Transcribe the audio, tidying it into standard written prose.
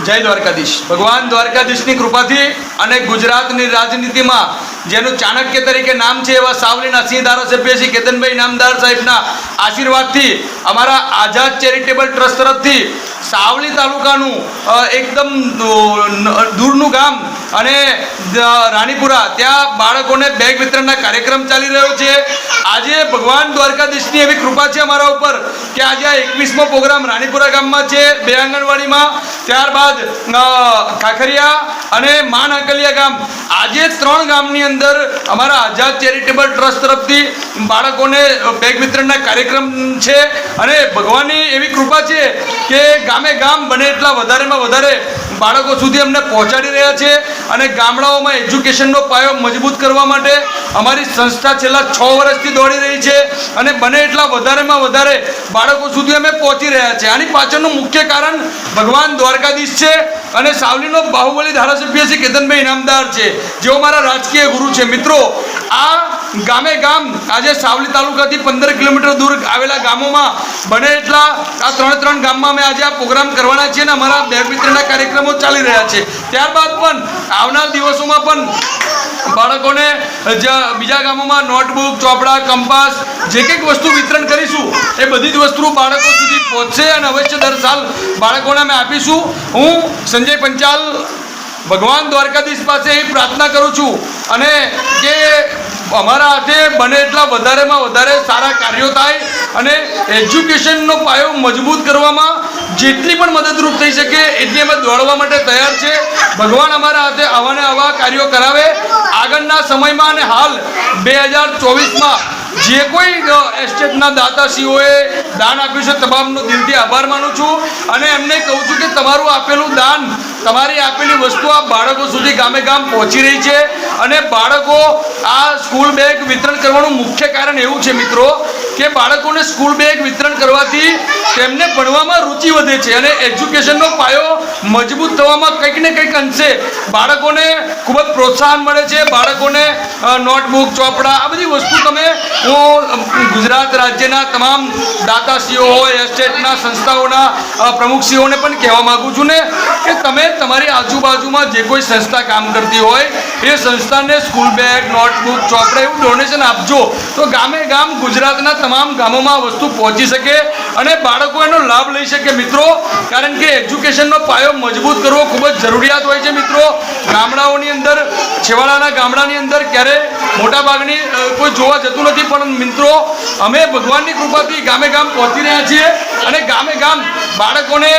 જય દ્વારકાધીશ। ભગવાન દ્વારકાધીશની કૃપાથી અને ગુજરાતની રાજનીતિમાં જેનું ચાણક્ય તરીકે નામ છે એવા સાવલીના સિંહ ધારાસભ્ય શ્રી કેતનભાઈ નામદાર સાહેબના આશીર્વાદથી અમારા આઝાદ ચેરિટેબલ ટ્રસ્ટ તરફથી સાવલી તાલુકાનું એકદમ દૂરનું ગામ અને રાણીપુરા ત્યાં બાળકોને બેગ વિતરણના કાર્યક્રમ ચાલી રહ્યો છે। આજે ભગવાન દ્વારકાધીશની એવી કૃપા છે અમારા ઉપર કે આજે આ 21મો પ્રોગ્રામ રાણીપુરા ગામમાં છે, 2 આંગણવાડીમાં, ત્યારબાદ ખાખરિયા અને માન આંકલિયા ગામ, આજે 3 ગામની અંદર અમારા આઝાદ ચેરિટેબલ ટ્રસ્ટ તરફથી બાળકોને બેગ વિતરણના કાર્યક્રમ છે। અને ભગવાનની એવી કૃપા છે કે ગામે ગામ બને એટલા વધારેમાં વધારે બાળકો સુધી અમને પહોંચાડી રહ્યા છે અને ગામડાઓમાં એજ્યુકેશનનો પાયો મજબૂત કરવા માટે અમારી સંસ્થા છેલ્લા 6 વર્ષથી દોડી રહી છે અને બને એટલા વધારેમાં વધારે બાળકો સુધી અમે પહોંચી રહ્યા છે। આની પાછળનું મુખ્ય કારણ ભગવાન દ્વારકાધીશ છે અને સાવલીનો બાહુબલી ધારાસભ્ય શ્રી કેતનભાઈ નામદાર છે, જેઓ મારા રાજકીય ગુરુ છે। મિત્રો, આ ગામે ગામ આજે સાવલી તાલુકાથી 15 કિલોમીટર દૂર આવેલા ગામોમાં બને એટલા આ 3 ગામમાં અમે આજે આ પ્રોગ્રામ કરવાના છીએ અને અમારા બેગ વિતરણના કાર્યક્રમો ચાલી રહ્યા છે। ત્યારબાદ પણ આવનાર દિવસોમાં પણ બાળકોને બીજા ગામોમાં નોટબુક, ચોપડા, કંપાસ જે કંઈક વસ્તુ વિતરણ કરીશું એ બધી જ વસ્તુઓ બાળકો સુધી પહોંચશે અને અવશ્ય દર સાલ બાળકોને અમે આપીશું। હું સંજય પંચાલ ભગવાન દ્વારકાધીશ પાસે એ પ્રાર્થના કરું છું અને કે અમારા હાથે બને એટલા વધારેમાં વધારે સારા કાર્યો થાય અને એજ્યુકેશનનો પાયો મજબૂત કરવામાં જેટલી પણ મદદરૂપ થઈ શકે એટલી અમે દોડવા માટે તૈયાર છે। ભગવાન અમારા હાથે આવા ને આવા કાર્યો કરાવે। આગળના સમયમાં અને હાલ 2024માં જે કોઈ એસ્ટેટના દાતાશ્રીઓએ દાન આપ્યું છે તમામનો દિલથી આભાર માનું છું અને એમને કહું છું કે તમારું આપેલું દાન, તમારી આપેલી વસ્તુ આ બાળકો સુધી ગામે ગામ પહોંચી રહી છે અને બાળકો આ સ્કૂલ બેગ વિતરણ કરવાનું મુખ્ય કારણ એવું છે મિત્રો કે બાળકોને સ્કૂલ બેગ વિતરણ કરવાથી તેમને ભણવામાં રુચિ વધે છે અને એજ્યુકેશનનો પાયો મજબૂત થવામાં કંઈક ને કંઈક અંશે બાળકોને ખૂબ જ પ્રોત્સાહન મળે છે। બાળકોને નોટબુક, ચોપડા આ બધી વસ્તુ તમે હું ગુજરાત રાજ્યના તમામ દાતાશ્રીઓ હોય, એસ્ટેટના સંસ્થાઓના પ્રમુખશ્રીઓને પણ કહેવા માગું છું ને કે તમે તમારી આજુબાજુમાં જે કોઈ સંસ્થા કામ કરતી હોય એ સંસ્થાને સ્કૂલ બેગ, નોટબુક, ચોપડા એવું ડોનેશન આપજો તો ગામે ગામ ગુજરાતના તમામ ગામોમાં આ વસ્તુ પહોંચી શકે અને બાળકો એનો લાભ લઈ શકે મિત્રો। કારણ કે એજ્યુકેશનનો પાયો મજબૂત કરવો ખૂબ જ જરૂરિયાત હોય છે મિત્રો। ગામડાઓની અંદર, છેવાડાના ગામડાની અંદર ક્યારે મોટાભાગની કોઈ જોવા જતું નથી, પણ મિત્રો અમે ભગવાનની કૃપાથી ગામે ગામ પહોંચી રહ્યા છીએ અને ગામે ગામ બાળકોને